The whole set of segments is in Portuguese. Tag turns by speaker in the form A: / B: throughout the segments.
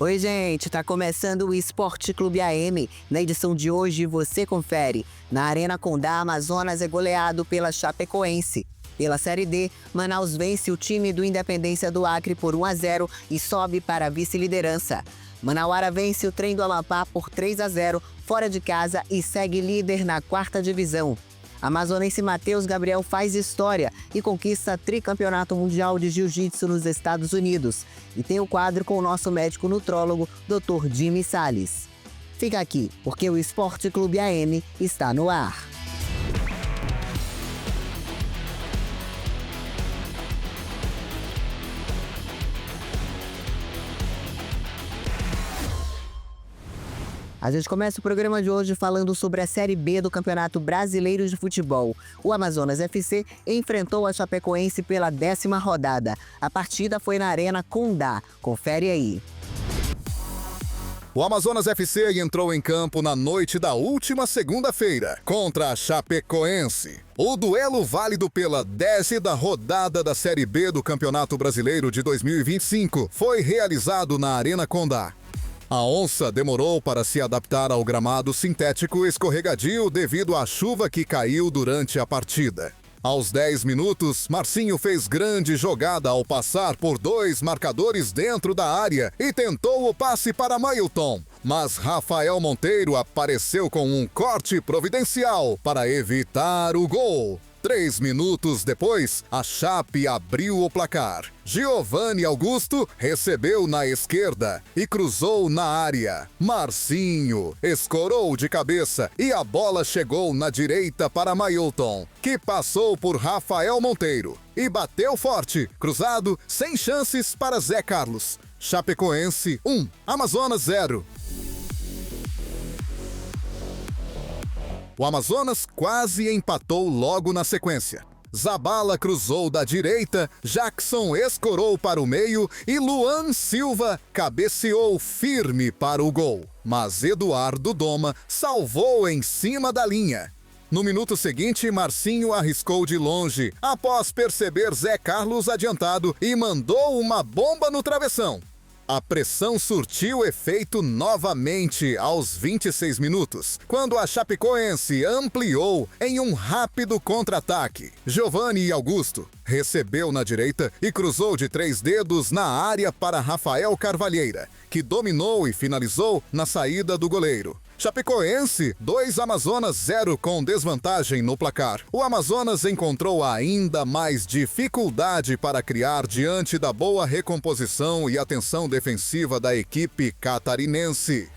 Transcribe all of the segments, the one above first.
A: Oi, gente, tá começando o Esporte Clube AM. Na edição de hoje, você confere. Na Arena Condá, Amazonas é goleado pela Chapecoense. Pela Série D, Manaus vence o time do Independência do Acre por 1-0 e sobe para a vice-liderança. Manauara vence o Trem do Amapá por 3-0 fora de casa e segue líder na 4ª divisão. Amazonense Matheus Gabriel faz história e conquista tricampeonato mundial de jiu-jitsu nos Estados Unidos. E tem o quadro com o nosso médico nutrólogo, Dr. Jimmy Salles. Fica aqui, porque o Esporte Clube AM está no ar. A gente começa o programa de hoje falando sobre a Série B do Campeonato Brasileiro de Futebol. O Amazonas FC enfrentou a Chapecoense pela 10ª rodada. A partida foi na Arena Condá. Confere aí.
B: O Amazonas FC entrou em campo na noite da última segunda-feira contra a Chapecoense. O duelo válido pela 10ª rodada da Série B do Campeonato Brasileiro de 2025 foi realizado na Arena Condá. A onça demorou para se adaptar ao gramado sintético escorregadio devido à chuva que caiu durante a partida. Aos 10 minutos, Marcinho fez grande jogada ao passar por 2 marcadores dentro da área e tentou o passe para Mailton, mas Rafael Monteiro apareceu com um corte providencial para evitar o gol. 3 minutos depois, a Chape abriu o placar. Giovanni Augusto recebeu na esquerda e cruzou na área. Marcinho escorou de cabeça e a bola chegou na direita para Mailton, que passou por Rafael Monteiro e bateu forte, cruzado, sem chances para Zé Carlos. Chapecoense 1, Amazonas 0. O Amazonas quase empatou logo na sequência. Zabala cruzou da direita, Jackson escorou para o meio e Luan Silva cabeceou firme para o gol. Mas Eduardo Doma salvou em cima da linha. No minuto seguinte, Marcinho arriscou de longe, após perceber Zé Carlos adiantado e mandou uma bomba no travessão. A pressão surtiu efeito novamente aos 26 minutos, quando a Chapecoense ampliou em um rápido contra-ataque. Giovanni Augusto recebeu na direita e cruzou de 3 dedos na área para Rafael Carvalheira, que dominou e finalizou na saída do goleiro. Chapecoense 2, Amazonas 0 com desvantagem no placar. O Amazonas encontrou ainda mais dificuldade para criar diante da boa recomposição e atenção defensiva da equipe catarinense.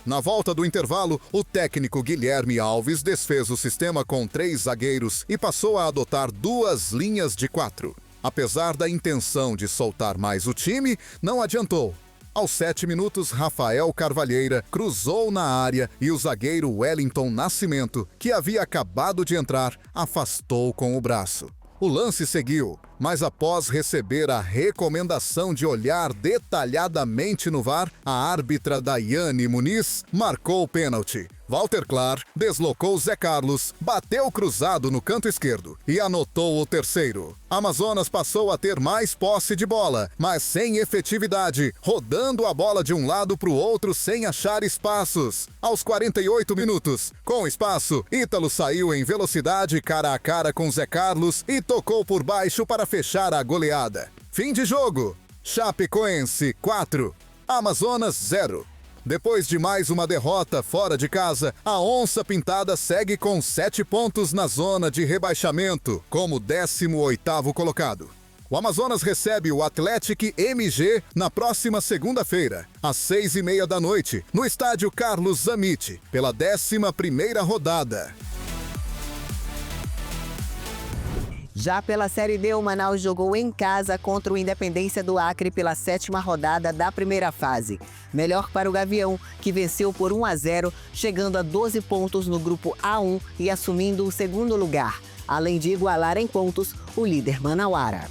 B: Na volta do intervalo, o técnico Guilherme Alves desfez o sistema com 3 zagueiros e passou a adotar 2 linhas de 4. Apesar da intenção de soltar mais o time, não adiantou. Aos 7 minutos, Rafael Carvalheira cruzou na área e o zagueiro Wellington Nascimento, que havia acabado de entrar, afastou com o braço. O lance seguiu, mas após receber a recomendação de olhar detalhadamente no VAR, a árbitra Daiane Muniz marcou o pênalti. Walter Clar deslocou Zé Carlos, bateu cruzado no canto esquerdo e anotou o terceiro. Amazonas passou a ter mais posse de bola, mas sem efetividade, rodando a bola de um lado para o outro sem achar espaços. Aos 48 minutos, com espaço, Ítalo saiu em velocidade cara a cara com Zé Carlos e tocou por baixo para fechar a goleada. Fim de jogo. Chapecoense 4, Amazonas 0. Depois de mais uma derrota fora de casa, a Onça Pintada segue com 7 pontos na zona de rebaixamento, como 18º colocado. O Amazonas recebe o Atlético MG na próxima segunda-feira, às 6h30 da noite, no estádio Carlos Zammit, pela 11ª rodada.
A: Já pela Série D, o Manaus jogou em casa contra o Independência do Acre pela 7ª rodada da primeira fase. Melhor para o Gavião, que venceu por 1-0, chegando a 12 pontos no grupo A1 e assumindo o 2º lugar, além de igualar em pontos o líder Manauara.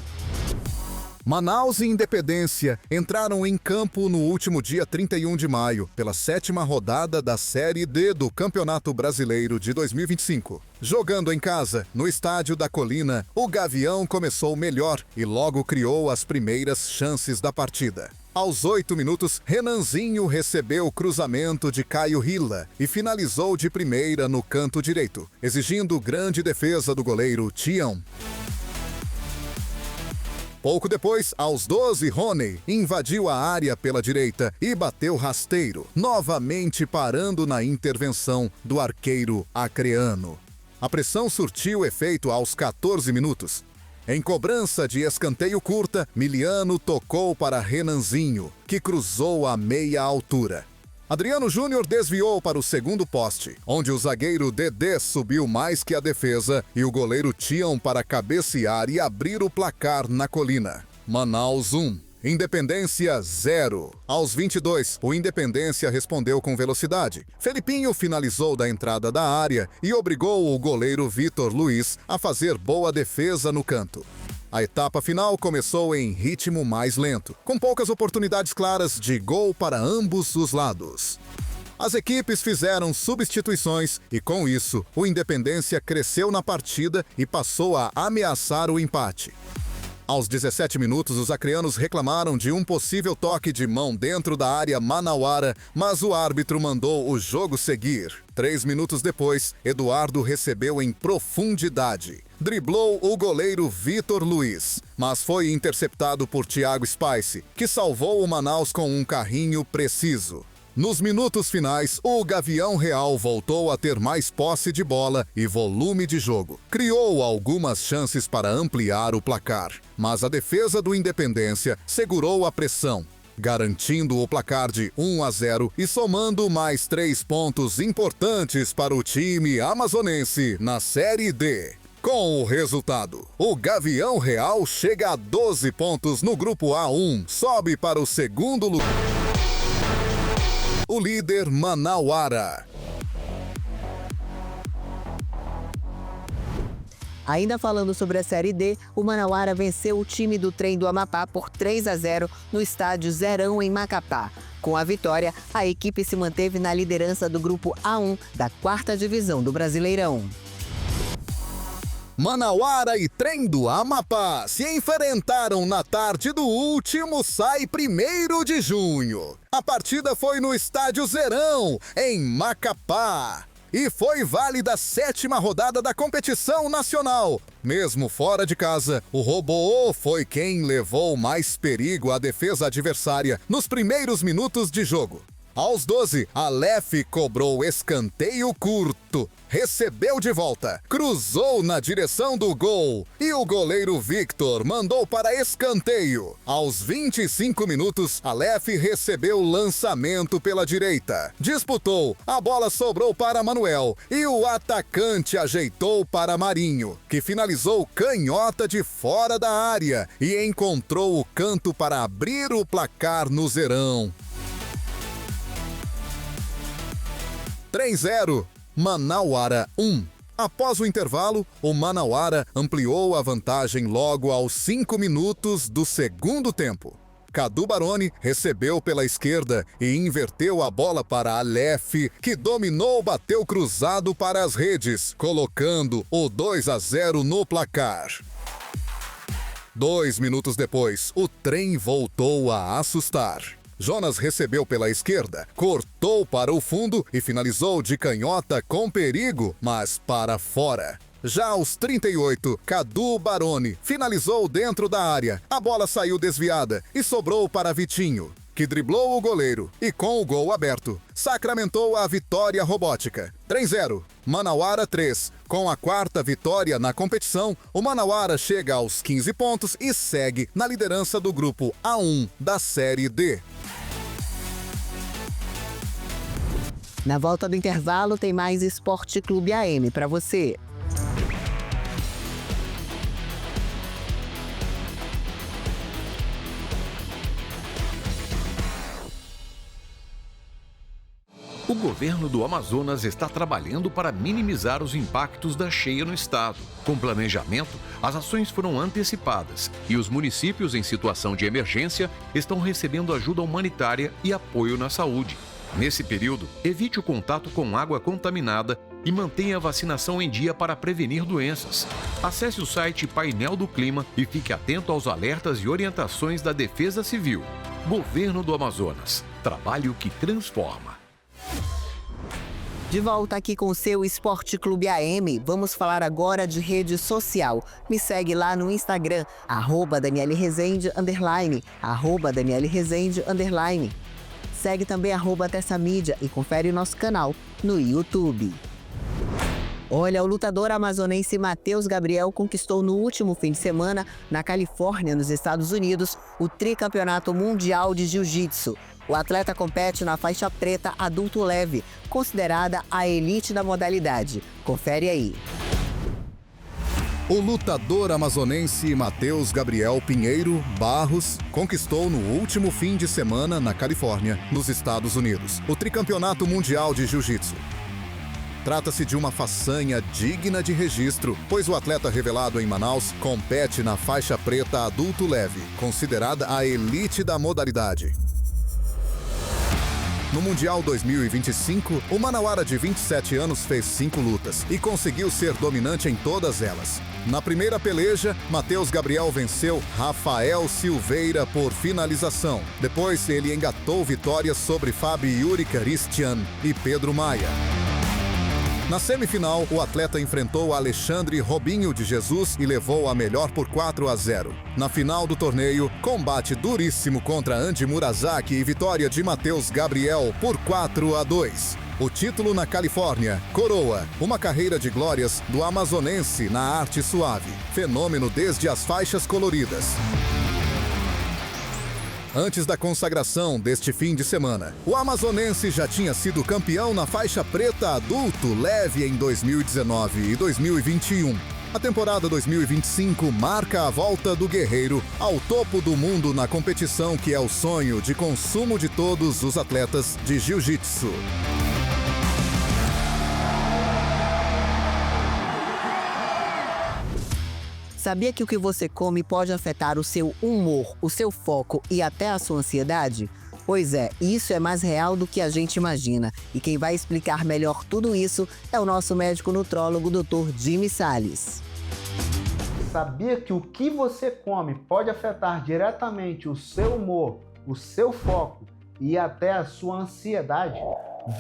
B: Manaus e Independência entraram em campo no último dia 31 de maio, pela 7ª rodada da Série D do Campeonato Brasileiro de 2025. Jogando em casa, no Estádio da Colina, o Gavião começou melhor e logo criou as primeiras chances da partida. Aos 8 minutos, Renanzinho recebeu o cruzamento de Caio Rilla e finalizou de primeira no canto direito, exigindo grande defesa do goleiro Tião. Pouco depois, aos 12, Rony invadiu a área pela direita e bateu rasteiro, novamente parando na intervenção do arqueiro acreano. A pressão surtiu efeito aos 14 minutos. Em cobrança de escanteio curta, Miliano tocou para Renanzinho, que cruzou a meia altura. Adriano Júnior desviou para o segundo poste, onde o zagueiro Dedé subiu mais que a defesa e o goleiro Tião para cabecear e abrir o placar na Colina. Manaus 1, Independência 0. Aos 22, o Independência respondeu com velocidade. Felipinho finalizou da entrada da área e obrigou o goleiro Vitor Luiz a fazer boa defesa no canto. A etapa final começou em ritmo mais lento, com poucas oportunidades claras de gol para ambos os lados. As equipes fizeram substituições e, com isso, o Independência cresceu na partida e passou a ameaçar o empate. Aos 17 minutos, os acreanos reclamaram de um possível toque de mão dentro da área manauara, mas o árbitro mandou o jogo seguir. 3 minutos depois, Eduardo recebeu em profundidade. Driblou o goleiro Vitor Luiz, mas foi interceptado por Thiago Spice, que salvou o Manaus com um carrinho preciso. Nos minutos finais, o Gavião Real voltou a ter mais posse de bola e volume de jogo. Criou algumas chances para ampliar o placar, mas a defesa do Independência segurou a pressão, garantindo o placar de 1-0 e somando mais 3 pontos importantes para o time amazonense na Série D. Com o resultado, o Gavião Real chega a 12 pontos no Grupo A1, sobe para o segundo lugar. O líder Manauara.
A: Ainda falando sobre a Série D, o Manauara venceu o time do Trem do Amapá por 3-0 no estádio Zerão, em Macapá. Com a vitória, a equipe se manteve na liderança do Grupo A1 da 4ª divisão do Brasileirão.
B: Manauara e Trem do Amapá se enfrentaram na tarde do último SAI 1º de junho. A partida foi no estádio Zerão, em Macapá, e foi válida a 7ª rodada da competição nacional. Mesmo fora de casa, o Robô foi quem levou mais perigo à defesa adversária nos primeiros minutos de jogo. Aos 12, Aleph cobrou escanteio curto, recebeu de volta, cruzou na direção do gol e o goleiro Victor mandou para escanteio. Aos 25 minutos, Aleph recebeu lançamento pela direita, disputou, a bola sobrou para Manuel e o atacante ajeitou para Marinho, que finalizou canhota de fora da área e encontrou o canto para abrir o placar no Zerão. 3-0, Manauara 1. Após o intervalo, o Manauara ampliou a vantagem logo aos 5 minutos do segundo tempo. Cadu Baroni recebeu pela esquerda e inverteu a bola para Aleph, que dominou, bateu cruzado para as redes, colocando o 2-0 no placar. 2 minutos depois, o Trem voltou a assustar. Jonas recebeu pela esquerda, cortou para o fundo e finalizou de canhota com perigo, mas para fora. Já aos 38, Cadu Baroni finalizou dentro da área. A bola saiu desviada e sobrou para Vitinho, que driblou o goleiro e, com o gol aberto, sacramentou a vitória robótica. 3-0, Manauara 3. Com a 4ª vitória na competição, o Manauara chega aos 15 pontos e segue na liderança do Grupo A1 da Série D.
A: Na volta do intervalo, tem mais Esporte Clube AM para você.
C: O governo do Amazonas está trabalhando para minimizar os impactos da cheia no estado. Com planejamento, as ações foram antecipadas e os municípios em situação de emergência estão recebendo ajuda humanitária e apoio na saúde. Nesse período, evite o contato com água contaminada e mantenha a vacinação em dia para prevenir doenças. Acesse o site Painel do Clima e fique atento aos alertas e orientações da Defesa Civil. Governo do Amazonas. Trabalho que transforma.
A: De volta aqui com o seu Esporte Clube AM, vamos falar agora de rede social. Me segue lá no Instagram, @DanieleRezende_, @DanieleRezende_. Segue também @TessaMídia e confere o nosso canal no YouTube. Olha, o lutador amazonense Matheus Gabriel conquistou no último fim de semana, na Califórnia, nos Estados Unidos, o tricampeonato mundial de jiu-jitsu. O atleta compete na faixa preta adulto leve, considerada a elite da modalidade. Confere aí.
B: O lutador amazonense Matheus Gabriel Pinheiro Barros conquistou no último fim de semana na Califórnia, nos Estados Unidos, o tricampeonato mundial de jiu-jitsu. Trata-se de uma façanha digna de registro, pois o atleta revelado em Manaus compete na faixa preta adulto leve, considerada a elite da modalidade. No Mundial 2025, o manauara de 27 anos fez 5 lutas e conseguiu ser dominante em todas elas. Na primeira peleja, Matheus Gabriel venceu Rafael Silveira por finalização. Depois, ele engatou vitórias sobre Fábio Yuri Christian e Pedro Maia. Na semifinal, o atleta enfrentou Alexandre Robinho de Jesus e levou a melhor por 4-0. Na final do torneio, combate duríssimo contra Andy Murasaki e vitória de Matheus Gabriel por 4-2. O título na Califórnia coroa uma carreira de glórias do amazonense na arte suave, fenômeno desde as faixas coloridas. Antes da consagração deste fim de semana, o amazonense já tinha sido campeão na faixa preta adulto leve em 2019 e 2021. A temporada 2025 marca a volta do guerreiro ao topo do mundo na competição que é o sonho de consumo de todos os atletas de jiu-jitsu.
A: Sabia que o que você come pode afetar o seu humor, o seu foco e até a sua ansiedade? Pois é, isso é mais real do que a gente imagina. E quem vai explicar melhor tudo isso é o nosso médico nutrólogo, Dr. Jimmy Salles.
D: Sabia que o que você come pode afetar diretamente o seu humor, o seu foco e até a sua ansiedade?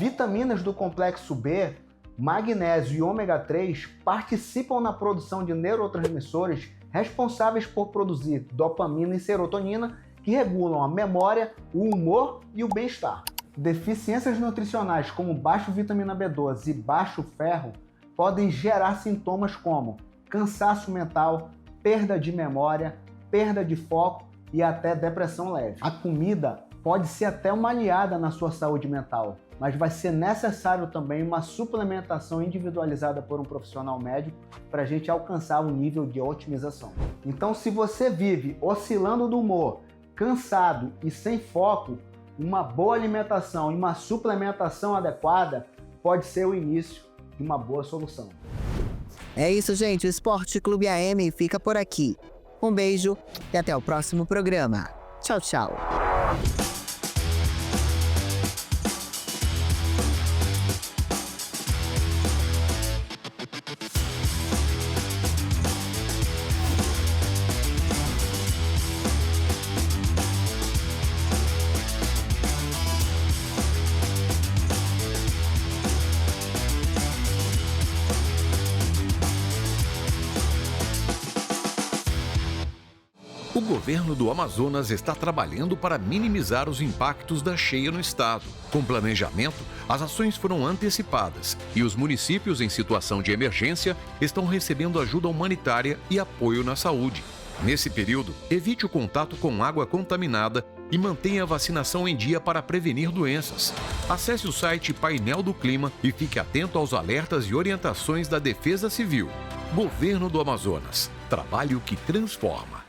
D: Vitaminas do complexo B, magnésio e ômega 3 participam na produção de neurotransmissores responsáveis por produzir dopamina e serotonina, que regulam a memória, o humor e o bem-estar. Deficiências nutricionais como baixo vitamina B12 e baixo ferro podem gerar sintomas como cansaço mental, perda de memória, perda de foco e até depressão leve. A comida pode ser até uma aliada na sua saúde mental, mas vai ser necessário também uma suplementação individualizada por um profissional médico para a gente alcançar o nível de otimização. Então, se você vive oscilando do humor, cansado e sem foco, uma boa alimentação e uma suplementação adequada pode ser o início de uma boa solução.
A: É isso, gente. O Esporte Clube AM fica por aqui. Um beijo e até o próximo programa. Tchau, tchau.
C: O governo do Amazonas está trabalhando para minimizar os impactos da cheia no estado. Com planejamento, as ações foram antecipadas e os municípios em situação de emergência estão recebendo ajuda humanitária e apoio na saúde. Nesse período, evite o contato com água contaminada e mantenha a vacinação em dia para prevenir doenças. Acesse o site Painel do Clima e fique atento aos alertas e orientações da Defesa Civil. Governo do Amazonas. Trabalho que transforma.